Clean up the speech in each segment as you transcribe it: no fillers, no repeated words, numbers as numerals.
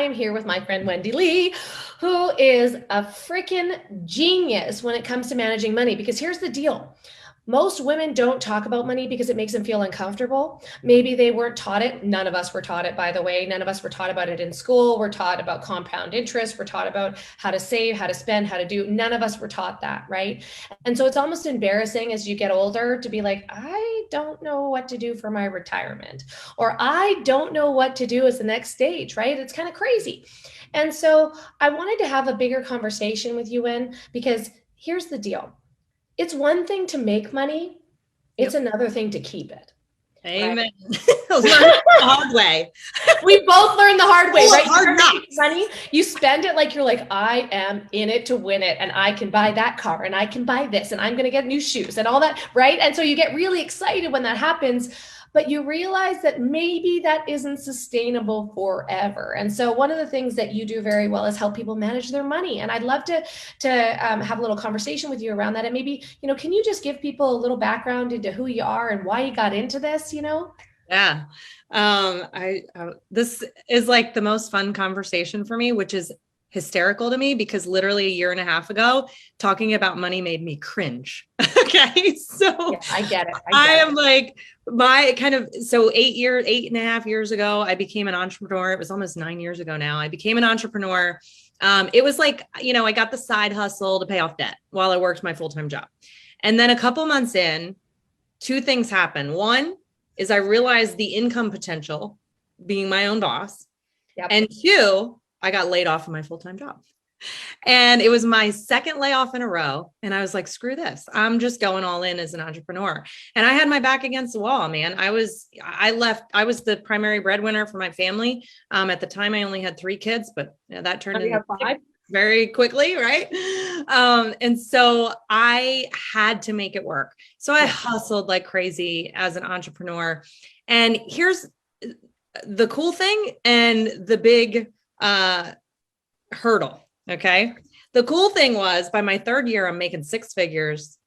am here with my friend Wendy Lee, who is a freaking genius when it comes to managing money. Because here's the deal. Most women don't talk about money because it makes them feel uncomfortable. Maybe they weren't taught it. None of us were taught it, by the way. None of us were taught about it in school. We're taught about compound interest. We're taught about how to save, how to spend, how to do. None of us were taught that, right? And so it's almost embarrassing as you get older to be like, I don't know what to do for my retirement, or I don't know what to do as the next stage, right? It's kind of crazy. And so I wanted to have a bigger conversation with you, Wen, because here's the deal. It's one thing to make money. It's another thing to keep it. Amen. Right? Learn the hard way. We both learned the hard way, right? Hard money, you spend it like you're like, I am in it to win it, and I can buy that car, and I can buy this, and I'm going to get new shoes and all that, right? And so you get really excited when that happens, but you realize that maybe that isn't sustainable forever. And so one of the things that you do very well is help people manage their money. And I'd love to have a little conversation with you around that. And maybe, can you just give people a little background into who you are and why you got into this, Yeah. This is like the most fun conversation for me, which is hysterical to me because literally a year and a half ago, talking about money made me cringe. Okay. So yeah, I get it. I am like so 8.5 years ago, I became an entrepreneur. It was almost 9 years ago now. I became an entrepreneur. It was like, I got the side hustle to pay off debt while I worked my full-time job. And then a couple months in, two things happened. One is I realized the income potential being my own boss. Yep. And two, I got laid off from my full-time job. And it was my second layoff in a row. And I was like, screw this. I'm just going all in as an entrepreneur. And I had my back against the wall, man. I was the primary breadwinner for my family. At the time I only had 3 kids, but that turned into 5 very quickly. Right. And so I had to make it work. So I hustled like crazy as an entrepreneur. And here's the cool thing and the big hurdle. Okay. The cool thing was by my 3rd year, I'm making 6 figures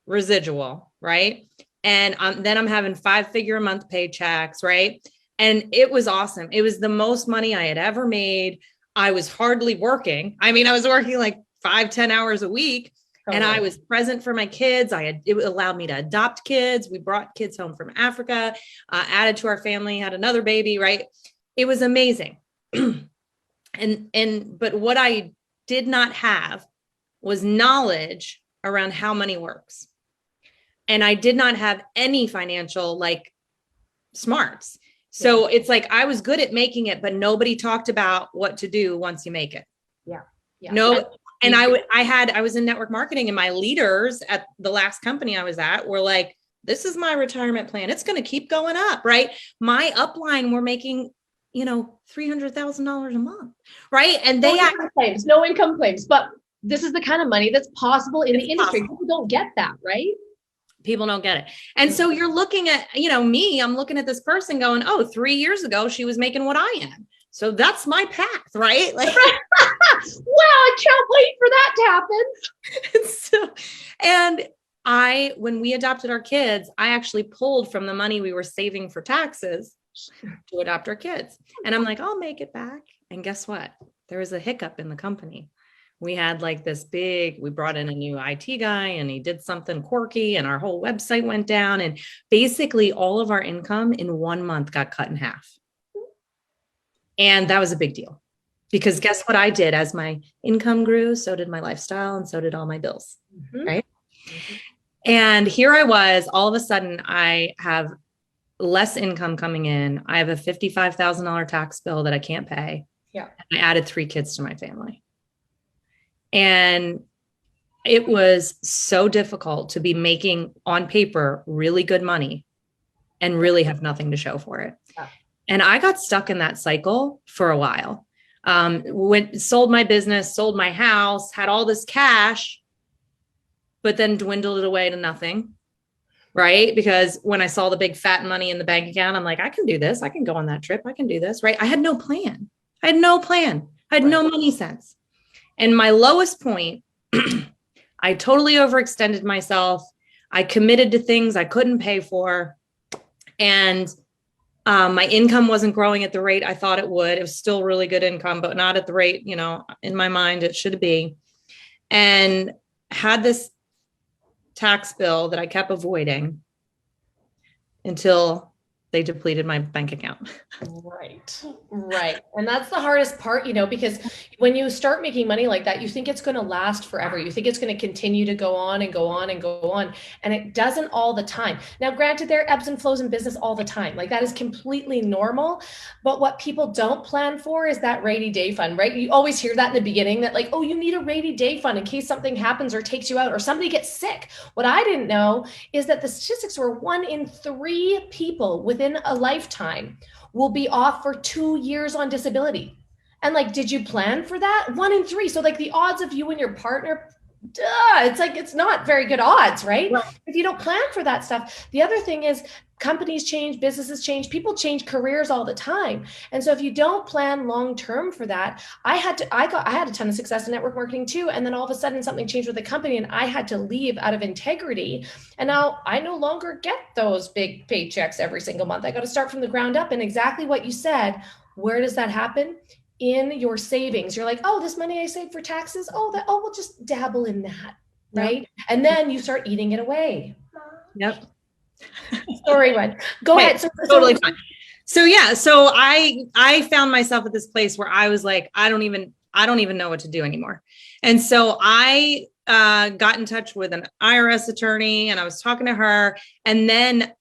residual. Right. And then I'm having 5-figure a month paychecks. Right. And it was awesome. It was the most money I had ever made. I was hardly working. I mean, I was working like 5-10 hours a week. And I was present for my kids. It allowed me to adopt kids. We brought kids home from Africa, added to our family, had another baby. Right. It was amazing. But what I did not have was knowledge around how money works. And I did not have any financial smarts. So it's like, I was good at making it, but nobody talked about what to do once you make it. Yeah. No. And I was in network marketing, and my leaders at the last company I was at were like, this is my retirement plan. It's going to keep going up. Right. My upline were making $300,000 a month. Right. And no income claims, but this is the kind of money that's possible in the industry. People don't get that, right? People don't get it. And so you're looking at, me, I'm looking at this person going, 3 years ago, she was making what I am. So that's my path, right? Like, wow, I can't wait for that to happen. When we adopted our kids, I actually pulled from the money we were saving for taxes to adopt our kids. And I'm like, I'll make it back. And guess what? There was a hiccup in the company. We had we brought in a new IT guy, and he did something quirky, and our whole website went down. And basically all of our income in 1 month got cut in half. And that was a big deal because guess what I did? As my income grew, so did my lifestyle, and so did all my bills. Mm-hmm. Right. Mm-hmm. And here I was, all of a sudden I have less income coming in. I have a $55,000 tax bill that I can't pay. Yeah. And I added 3 kids to my family. And it was so difficult to be making on paper really good money and really have nothing to show for it. Yeah. And I got stuck in that cycle for a while. Sold my business, sold my house, had all this cash, but then dwindled it away to nothing. Right. Because when I saw the big fat money in the bank account, I'm like, I can do this. I can go on that trip. I can do this. Right. I had no plan. I had no money sense. And my lowest point, I totally overextended myself. I committed to things I couldn't pay for. And My income wasn't growing at the rate I thought it would. It was still really good income, but not at the rate, in my mind it should be. And had this tax bill that I kept avoiding until they depleted my bank account. Right. Right. And that's the hardest part, because when you start making money like that, you think it's going to last forever. You think it's going to continue to go on and go on and go on. And it doesn't all the time. Now, granted, there are ebbs and flows in business all the time. Like that is completely normal. But what people don't plan for is that rainy day fund, right? You always hear that in the beginning that like, oh, you need a rainy day fund in case something happens or takes you out or somebody gets sick. What I didn't know is that the statistics were 1 in 3 people within a lifetime will be off for 2 years on disability. And like, did you plan for that? 1 in 3. So like the odds of you and your partner, it's like, it's not very good odds, right? Well, if you don't plan for that stuff. The other thing is companies change, businesses change, people change careers all the time. And so if you don't plan long-term for that, I had a ton of success in network marketing too. And then all of a sudden something changed with the company and I had to leave out of integrity. And now I no longer get those big paychecks every single month. I got to start from the ground up. And exactly what you said, where does that happen? In your savings. You're like, oh, this money I saved for taxes. We'll just dabble in that. Right. Yep. And then you start eating it away. Yep. Sorry, one. Go ahead. Totally fine. So yeah, so I found myself at this place where I was like, I don't even know what to do anymore. And so I got in touch with an IRS attorney and I was talking to her, and then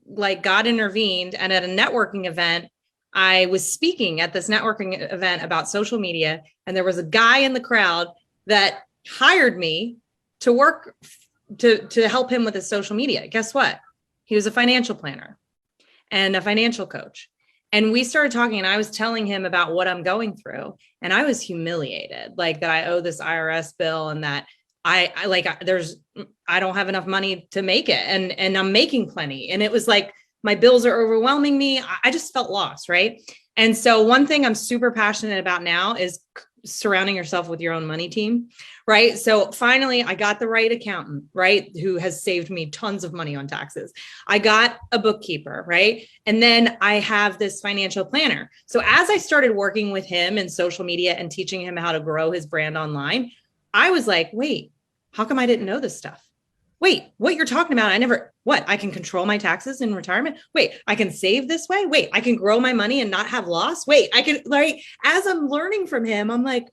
like God intervened, and at a networking event, I was speaking at this networking event about social media, and there was a guy in the crowd that hired me to work to help him with his social media. Guess what? He was a financial planner and a financial coach. And we started talking, and I was telling him about what I'm going through. And I was humiliated, like that I owe this IRS bill and that I don't have enough money to make it. And I'm making plenty. And it was like, my bills are overwhelming me. I just felt lost. Right. And so one thing I'm super passionate about now is surrounding yourself with your own money team. Right. So finally I got the right accountant, right, who has saved me tons of money on taxes. I got a bookkeeper, right? And then I have this financial planner. So as I started working with him in social media and teaching him how to grow his brand online, I was like, wait, how come I didn't know this stuff? Wait, what you're talking about? I can control my taxes in retirement. Wait, I can save this way. Wait, I can grow my money and not have loss. Wait, I can, like, as I'm learning from him, I'm like,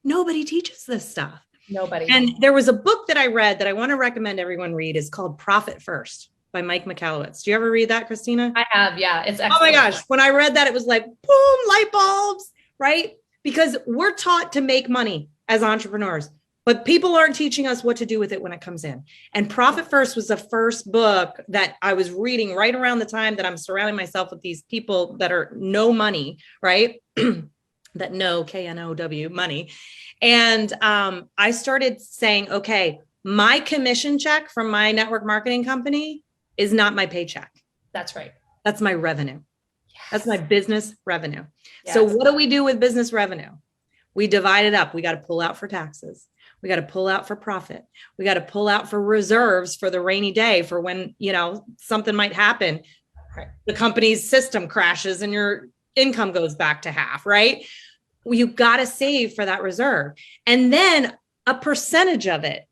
nobody teaches this stuff. Nobody. And there was a book that I read that I want to recommend everyone read. It's called Profit First by Mike Michalowicz. Do you ever read that, Christina? I have. Yeah. It's excellent. Oh my gosh. When I read that, it was like, boom, light bulbs, right? Because we're taught to make money as entrepreneurs, but people aren't teaching us what to do with it when it comes in. And Profit First was the first book that I was reading right around the time that I'm surrounding myself with these people that are no money, right? That know KNOW money. And I started saying, okay, my commission check from my network marketing company is not my paycheck. That's right. That's my revenue. Yes. That's my business revenue. Yes. So what do we do with business revenue? We divide it up. We got to pull out for taxes. We got to pull out for profit. We got to pull out for reserves for the rainy day, for when, something might happen. Right. The company's system crashes and your income goes back to half, right? You got to save for that reserve. And then a percentage of it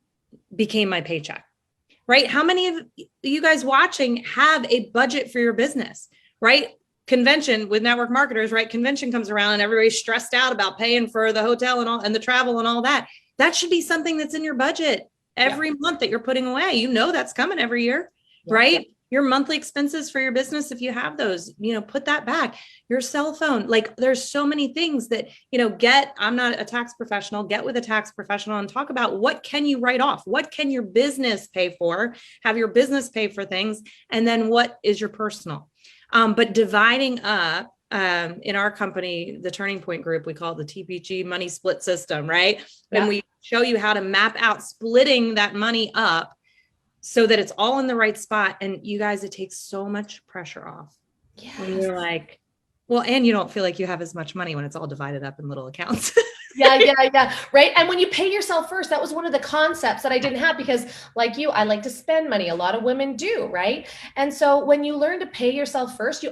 became my paycheck, right? How many of you guys watching have a budget for your business, right? Convention with network marketers, right? Convention comes around and everybody's stressed out about paying for the hotel and all, and the travel and all that. That should be something that's in your budget every month that you're putting away. That's coming every year, right? Your monthly expenses for your business, if you have those, put that back. Your cell phone, like there's so many things that, I'm not a tax professional, get with a tax professional and talk about what can you write off? What can your business pay for? Have your business pay for things. And then what is your personal? But dividing up, in our company, the Turning Point Group, we call it the TPG money split system, right? Yeah. And we show you how to map out splitting that money up so that it's all in the right spot. And you guys, it takes so much pressure off. Yes. When you're like, well, and you don't feel like you have as much money when it's all divided up in little accounts. Yeah. Right. And when you pay yourself first, that was one of the concepts that I didn't have because, like you, I like to spend money. A lot of women do. Right. And so when you learn to pay yourself first, you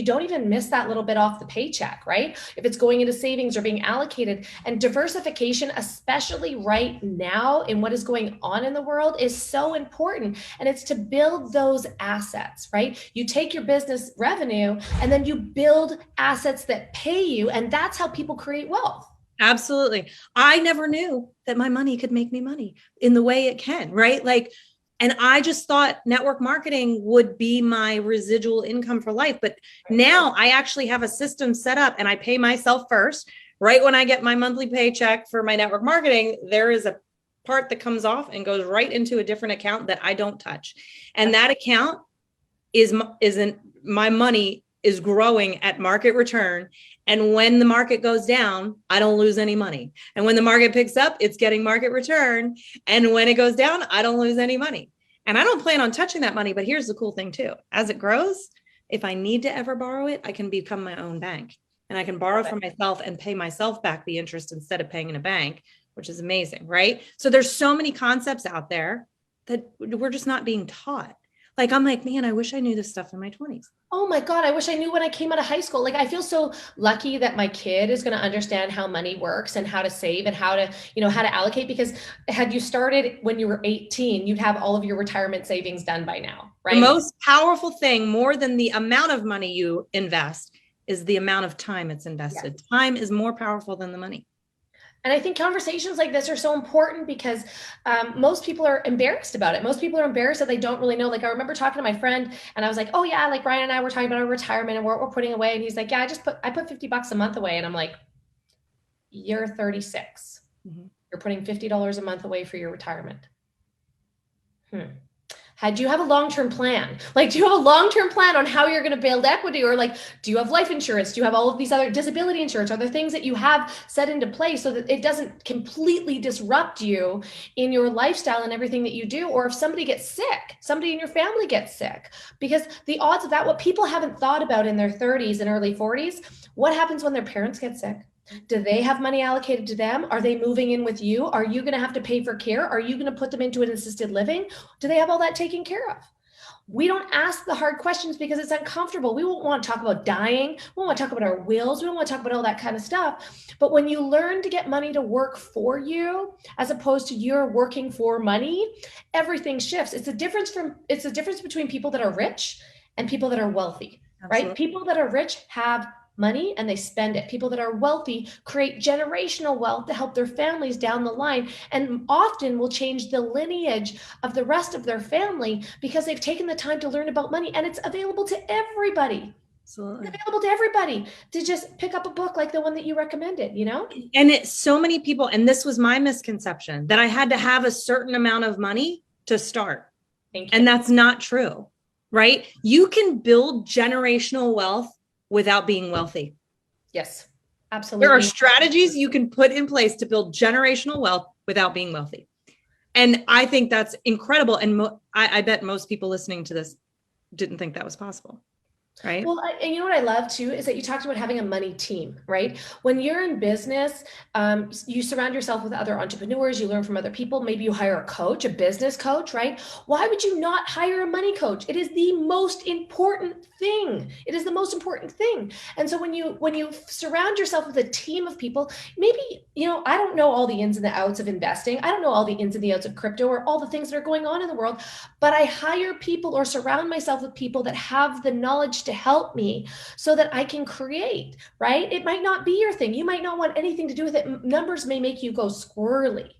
don't even miss that little bit off the paycheck. Right. If it's going into savings or being allocated, and diversification, especially right now in what is going on in the world, is so important. And it's to build those assets. Right. You take your business revenue and then you build assets that pay you. And that's how people create wealth. Absolutely. I never knew that my money could make me money in the way it can, right? Like, and I just thought network marketing would be my residual income for life. But now I actually have a system set up and I pay myself first. Right when I get my monthly paycheck for my network marketing, there is a part that comes off and goes right into a different account that I don't touch. And that account isn't my money is growing at market return. And when the market goes down, I don't lose any money. And when the market picks up, it's getting market return. And when it goes down, I don't lose any money. And I don't plan on touching that money. But here's the cool thing too. As it grows, if I need to ever borrow it, I can become my own bank and I can borrow from myself and pay myself back the interest instead of paying in a bank, which is amazing, right? So there's so many concepts out there that we're just not being taught. Like, I'm like, man, I wish I knew this stuff in my 20s. Oh my God, I wish I knew when I came out of high school. Like, I feel so lucky that my kid is going to understand how money works and how to save and how to, how to allocate. Because had you started when you were 18, you'd have all of your retirement savings done by now, right? The most powerful thing, more than the amount of money you invest, is the amount of time it's invested. Yes. Time is more powerful than the money. And I think conversations like this are so important because most people are embarrassed about it. Most people are embarrassed that they don't really know. Like, I remember talking to my friend and I was like, oh yeah, like Ryan and I were talking about our retirement and what we're putting away. And he's like, yeah, I put $50 a month away. And I'm like, you're 36. Mm-hmm. You're putting $50 a month away for your retirement. Do you have a long-term plan? Like, do you have a long-term plan on how you're going to build equity? Or like, do you have life insurance? Do you have all of these other disability insurance? Are there things that you have set into place so that it doesn't completely disrupt you in your lifestyle and everything that you do? Or if somebody gets sick, somebody in your family gets sick, because the odds of that, what people haven't thought about in their 30s and early 40s, what happens when their parents get sick? Do they have money allocated to them? Are they moving in with you? Are you going to have to pay for care? Are you going to put them into an assisted living? Do they have all that taken care of? We don't ask the hard questions because it's uncomfortable. We won't want to talk about dying. We won't want to talk about our wills. We don't want to talk about all that kind of stuff. But when you learn to get money to work for you, as opposed to you're working for money, everything shifts. It's a difference between people that are rich and people that are wealthy, Absolutely. Right? People that are rich have money and they spend it. People that are wealthy create generational wealth to help their families down the line, and often will change the lineage of the rest of their family because they've taken the time to learn about money, and it's available to everybody. Absolutely. It's available to everybody to just pick up a book like the one that you recommended, And it's so many people, and this was my misconception, that I had to have a certain amount of money to start. Thank you. And that's not true, right? You can build generational wealth without being wealthy. Yes, absolutely. There are strategies you can put in place to build generational wealth without being wealthy. And I think that's incredible. And I bet most people listening to this didn't think that was possible. Right. Well, and you know what I love too, is that you talked about having a money team, right? When you're in business, you surround yourself with other entrepreneurs, you learn from other people. Maybe you hire a coach, a business coach, right? Why would you not hire a money coach? It is the most important thing. It is the most important thing. And so when you surround yourself with a team of people, maybe, I don't know all the ins and the outs of investing. I don't know all the ins and the outs of crypto or all the things that are going on in the world, but I hire people or surround myself with people that have the knowledge to help me so that I can create, right? It might not be your thing. You might not want anything to do with it. Numbers may make you go squirrely,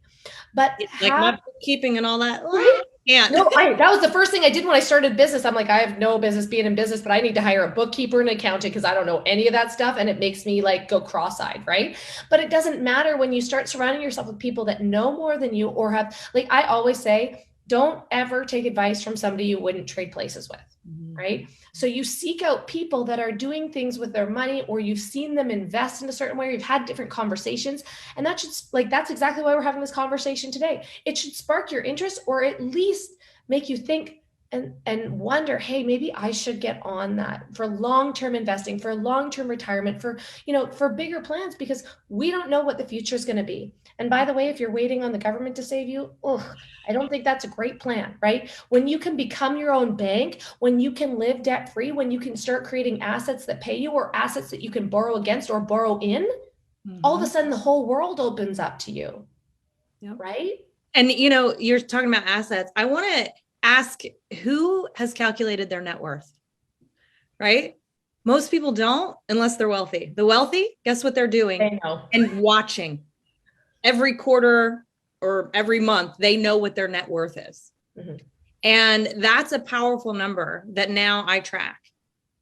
but like my bookkeeping and all that. Right? Yeah. No, that was the first thing I did when I started business. I'm like, I have no business being in business, but I need to hire a bookkeeper and accountant because I don't know any of that stuff. And it makes me like go cross-eyed, right? But it doesn't matter when you start surrounding yourself with people that know more than you or have, like I always say, don't ever take advice from somebody you wouldn't trade places with, right? So you seek out people that are doing things with their money, or you've seen them invest in a certain way, or you've had different conversations. And that's exactly why we're having this conversation today. It should spark your interest, or at least make you think and wonder, hey, maybe I should get on that for long-term investing, for long-term retirement, for, for bigger plans, because we don't know what the future is going to be. And by the way, if you're waiting on the government to save you, I don't think that's a great plan, right? When you can become your own bank, when you can live debt free, when you can start creating assets that pay you, or assets that you can borrow against or borrow in, all of a sudden the whole world opens up to you. Yep. Right? And you're talking about assets. I want to ask, who has calculated their net worth? Right? Most people don't, unless they're wealthy. The wealthy, guess what they're doing? They know. And watching every quarter or every month, they know what their net worth is. Mm-hmm. And that's a powerful number that now I track.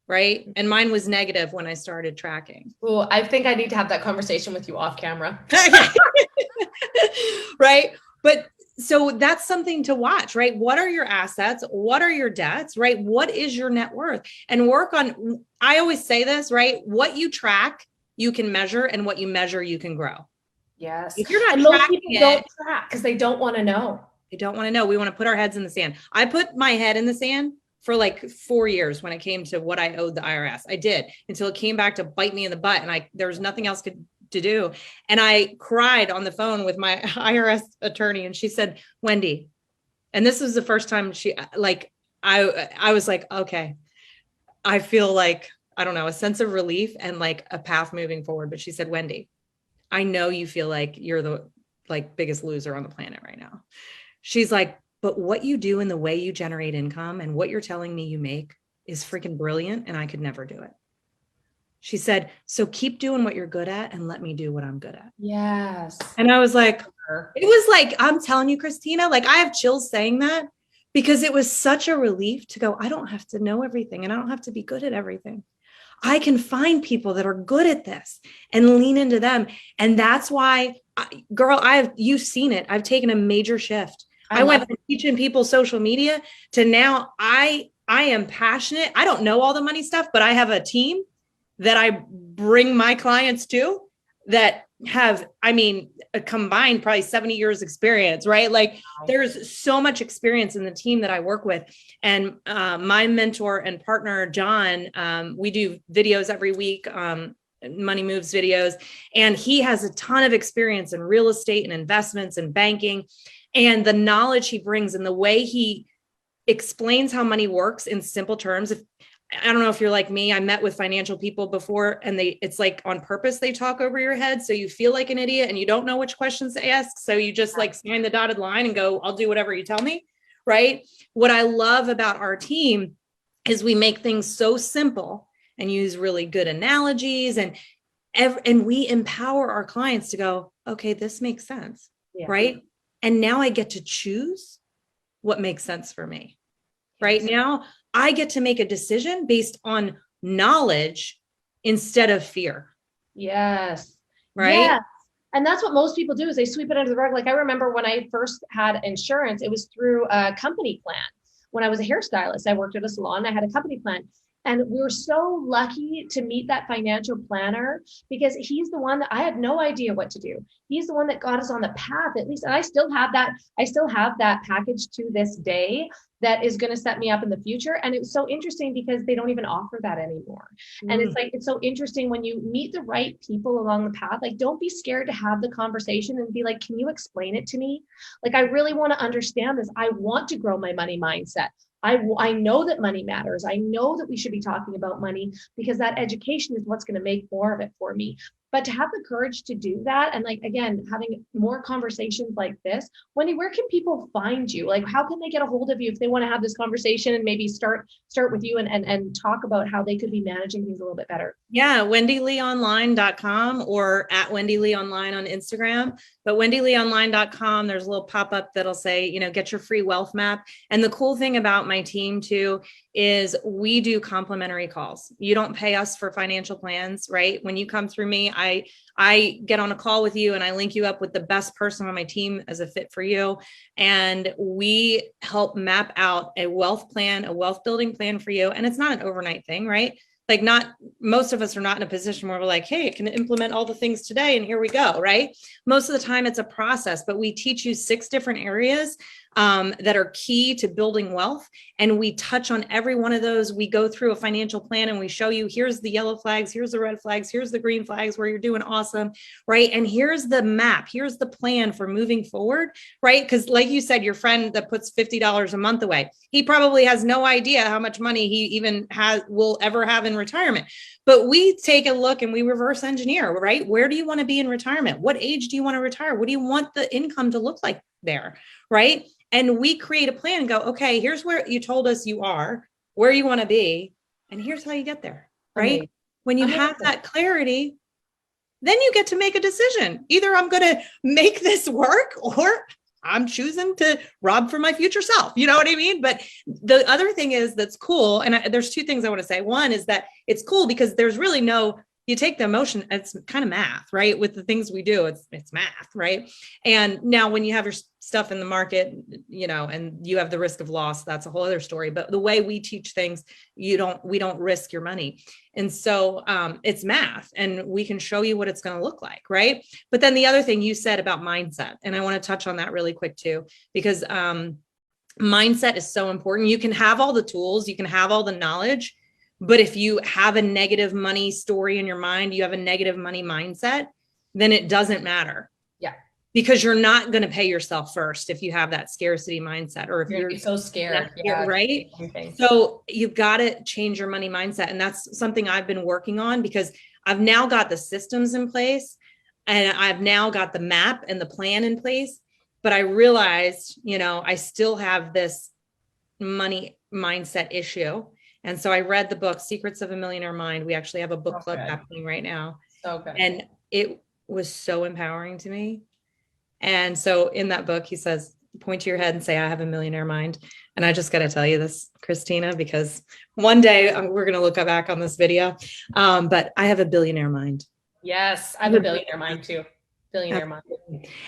Right. And mine was negative when I started tracking. Oh, I think I need to have that conversation with you off camera. Right. But so that's something to watch, right? What are your assets? What are your debts, right? What is your net worth? And work on, I always say this, right? What you track, you can measure, and what you measure, you can grow. Yes. If you're not and most people don't track because they don't want to know. They don't want to know. We want to put our heads in the sand. I put my head in the sand for like 4 years when it came to what I owed the IRS. I did, until it came back to bite me in the butt, and there was nothing else to do. And I cried on the phone with my IRS attorney, and she said, Wendy, and this was the first time I was like, okay, I feel like, I don't know, a sense of relief and like a path moving forward. But she said, Wendy, I know you feel like you're the biggest loser on the planet right now. She's like, but what you do and the way you generate income and what you're telling me you make is freaking brilliant. And I could never do it. She said, so keep doing what you're good at and let me do what I'm good at. Yes. And I was like, it was like, I'm telling you, Christina, like I have chills saying that, because it was such a relief to go, I don't have to know everything and I don't have to be good at everything. I can find people that are good at this and lean into them. And that's why, you've seen it. I've taken a major shift. I went from teaching people social media to now I am passionate. I don't know all the money stuff, but I have a team that I bring my clients to that have, a combined probably 70 years experience, right? Like there's so much experience in the team that I work with. And my mentor and partner, John, we do videos every week, Money Moves videos, and he has a ton of experience in real estate and investments and banking. And the knowledge he brings and the way he explains how money works in simple terms. I don't know if you're like me, I met with financial people before, and it's like on purpose, they talk over your head. So you feel like an idiot and you don't know which questions to ask. So you just like sign the dotted line and go, I'll do whatever you tell me. Right. What I love about our team is we make things so simple and use really good analogies, and we empower our clients to go, okay, this makes sense. Yeah. Right. And now I get to choose what makes sense for me. Right now, I get to make a decision based on knowledge instead of fear. Yes. Right. Yes. And that's what most people do, is they sweep it under the rug. Like I remember when I first had insurance, it was through a company plan. When I was a hairstylist, I worked at a salon. I had a company plan. And we were so lucky to meet that financial planner, because he's the one that I had no idea what to do. He's the one that got us on the path, at least. And I still have that package to this day that is going to set me up in the future. And it was so interesting because they don't even offer that anymore. And it's so interesting when you meet the right people along the path. Like, don't be scared to have the conversation and be like, can you explain it to me? Like, I really want to understand this. I want to grow my money mindset. I know that money matters. I know that we should be talking about money, because that education is what's going to make more of it for me. But to have the courage to do that, and like, again, having more conversations like this, Wendy, where can people find you? Like, how can they get a hold of you if they want to have this conversation and maybe start with you and talk about how they could be managing things a little bit better? Yeah, wendyleeonline.com or at wendyleeonline on Instagram. But wendyleeonline.com, there's a little pop-up that'll say, get your free wealth map. And the cool thing about my team too is we do complimentary calls. You don't pay us for financial plans, right? When you come through me, I get on a call with you and I link you up with the best person on my team as a fit for you. And we help map out a wealth plan, a wealth building plan for you. And it's not an overnight thing, right? Like, not most of us are not in a position where we're like, hey, I can implement all the things today and here we go, right? Most of the time it's a process, but we teach you 6 different areas that are key to building wealth. And we touch on every one of those. We go through a financial plan and we show you, here's the yellow flags, here's the red flags, here's the green flags where you're doing awesome, right? And here's the map, here's the plan for moving forward, right? Because like you said, your friend that puts $50 a month away, he probably has no idea how much money he even will ever have in retirement. But we take a look and we reverse engineer, right? Where do you want to be in retirement? What age do you want to retire? What do you want the income to look like there, right? And we create a plan and go, okay, here's where you told us you are, where you want to be, and here's how you get there, right? Amazing. When you have that clarity, then you get to make a decision. Either I'm going to make this work or I'm choosing to rob for my future self. You know what I mean? But the other thing is that's cool. And there's two things I want to say. One is that it's cool because there's really no, you take the emotion, it's kind of math, right? With the things we do, it's math, right? And now when you have your stuff in the market, you know, and you have the risk of loss, that's a whole other story. But the way we teach things, we don't risk your money. And so it's math and we can show you what it's going to look like, right? But then the other thing you said about mindset, and I want to touch on that really quick too, because mindset is so important. You can have all the tools, you can have all the knowledge, but if you have a negative money story in your mind, you have a negative money mindset, then it doesn't matter. Yeah. Because you're not going to pay yourself first if you have that scarcity mindset, or if you're so scared, yeah, right? So you've got to change your money mindset. And that's something I've been working on because I've now got the systems in place and I've now got the map and the plan in place. But I realized, you know, I still have this money mindset issue. And so I read the book, Secrets of a Millionaire Mind. We actually have a book club happening right now. So good. And it was so empowering to me. And so in that book, he says, point to your head and say, I have a millionaire mind. And I just got to tell you this, Christina, because one day we're going to look back on this video. But I have a billionaire mind. Yes, I have a billionaire mind too. Billionaire mind.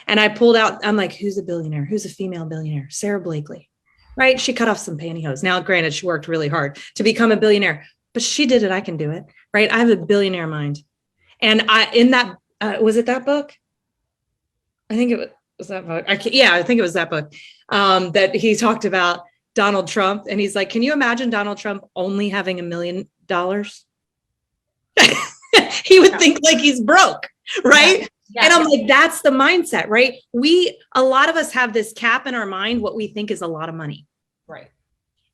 And I pulled out, I'm like, who's a billionaire? Who's a female billionaire? Sarah Blakely. Right? She cut off some pantyhose. Now, granted, she worked really hard to become a billionaire, but she did it. I can do it. Right? I have a billionaire mind. And in that, was it that book? I think it was that book. I think it was that book that he talked about Donald Trump. And he's like, can you imagine Donald Trump only having $1 million? He would think like he's broke. Right? Yeah. Yeah. And I'm like, that's the mindset, right? A lot of us have this cap in our mind, what we think is a lot of money. Right.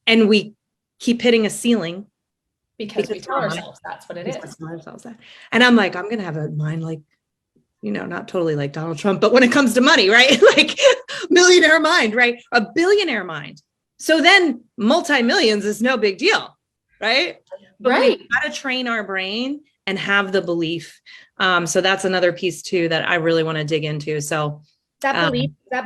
And we keep hitting a ceiling. Because we tell ourselves that's what it is. Tell ourselves that. And I'm like, I'm going to have a mind like, you know, not totally like Donald Trump, but when it comes to money, right? Like millionaire mind, right? A billionaire mind. So then multi-millions is no big deal, right? But right. We got to train our brain and have the belief. So that's another piece too that I really want to dig into. So that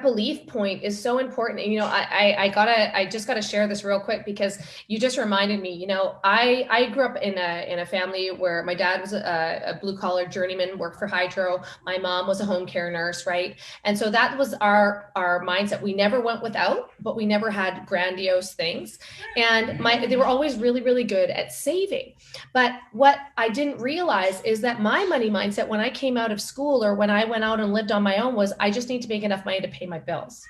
belief point is so important. And, you know, I just gotta share this real quick because you just reminded me, you know, I grew up in a family where my dad was a blue collar journeyman, worked for Hydro. My mom was a home care nurse. Right. And so that was our mindset. We never went without, but we never had grandiose things. And they were always really, really good at saving. But what I didn't realize is that my money mindset when I came out of school or when I went out and lived on my own was I just need to make enough money to pay my bills.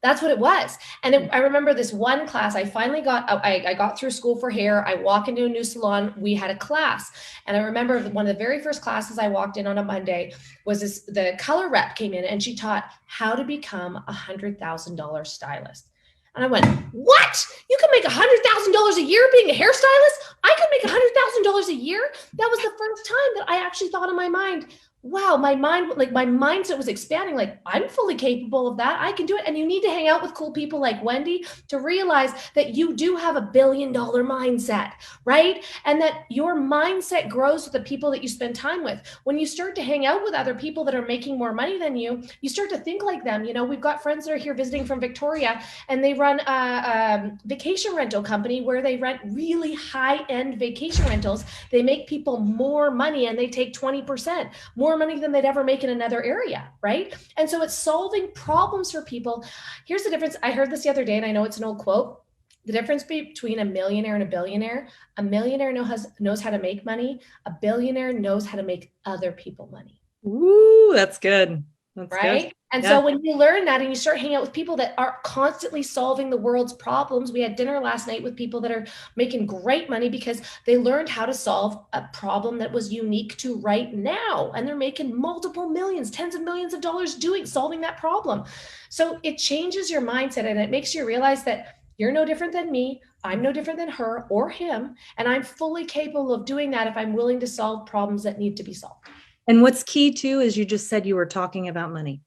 That's what it was. And I remember this one class, I finally I got through school for hair. I walk into a new salon. We had a class. And I remember one of the very first classes I walked in on a Monday was the color rep came in and she taught how to become $100,000 stylist. And I went, what? You can make $100,000 a year being a hairstylist? I could make $100,000 a year? That was the first time that I actually thought in my mind, wow, my mindset was expanding. Like, I'm fully capable of that. I can do it. And you need to hang out with cool people like Wendy to realize that you do have $1 billion mindset, right? And that your mindset grows with the people that you spend time with. When you start to hang out with other people that are making more money than you, you start to think like them. You know, we've got friends that are here visiting from Victoria, and they run a vacation rental company where they rent really high-end vacation rentals. They make people more money and they take 20% more money than they'd ever make in another area, right? And so it's solving problems for people. Here's the difference. I heard this the other day, and I know it's an old quote. The difference between a millionaire and a millionaire knows how to make money. A billionaire knows how to make other people money. Ooh, that's good. That's good. Right. And Yeah. so when you learn that and you start hanging out with people that are constantly solving the world's problems, we had dinner last night with people that are making great money because they learned how to solve a problem that was unique to right now. And they're making multiple millions, tens of millions of dollars solving that problem. So it changes your mindset and it makes you realize that you're no different than me. I'm no different than her or him. And I'm fully capable of doing that if I'm willing to solve problems that need to be solved. And what's key too is you just said you were talking about money.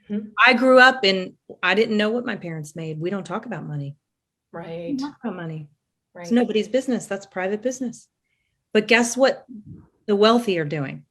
Mm-hmm. I grew up and I didn't know what my parents made. We don't talk about money. Right. Talk about money. Right. It's nobody's business. That's private business. But guess what the wealthy are doing?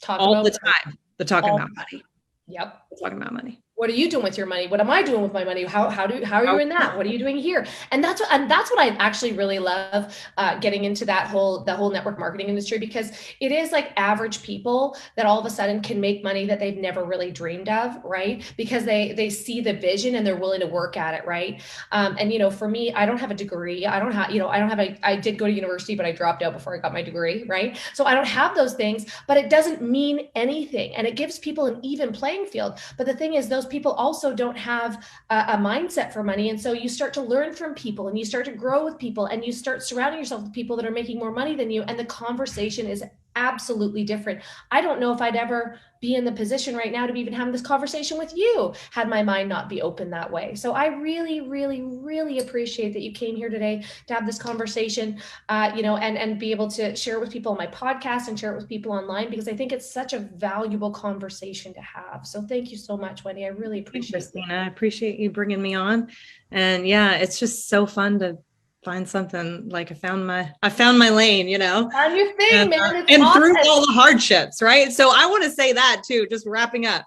All the time. They're talking about money. Yep. They're talking about money. What are you doing with your money? What am I doing with my money? How are you in that? What are you doing here? And that's what I actually really love getting into the whole network marketing industry, because it is like average people that all of a sudden can make money that they've never really dreamed of, right? Because they see the vision and they're willing to work at it, right? And for me, I don't have a degree. I did go to university, but I dropped out before I got my degree, right? So I don't have those things, but it doesn't mean anything, and it gives people an even playing field. But the thing is, those people also don't have a mindset for money. And so you start to learn from people and you start to grow with people and you start surrounding yourself with people that are making more money than you. And the conversation is absolutely different. I don't know if I'd ever be in the position right now to be even having this conversation with you had my mind not be open that way. So I really, really, really appreciate that you came here today to have this conversation, and be able to share it with people on my podcast and share it with people online, because I think it's such a valuable conversation to have. So thank you so much, Wendy. I really appreciate it. Christina, I appreciate you bringing me on. And yeah, it's just so fun to find something like I found my lane, On your thing, man. It's and awesome. through all the hardships, right? So I want to say that too, just wrapping up,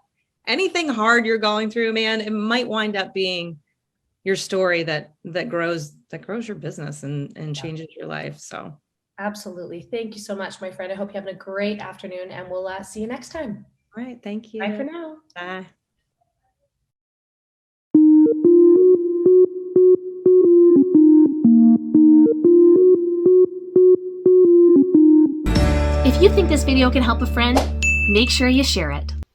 anything hard you're going through, man, it might wind up being your story that grows your business and changes your life. So absolutely. Thank you so much, my friend. I hope you're having a great afternoon, and we'll see you next time. All right. Thank you. Bye for now. Bye. If you think this video can help a friend, make sure you share it.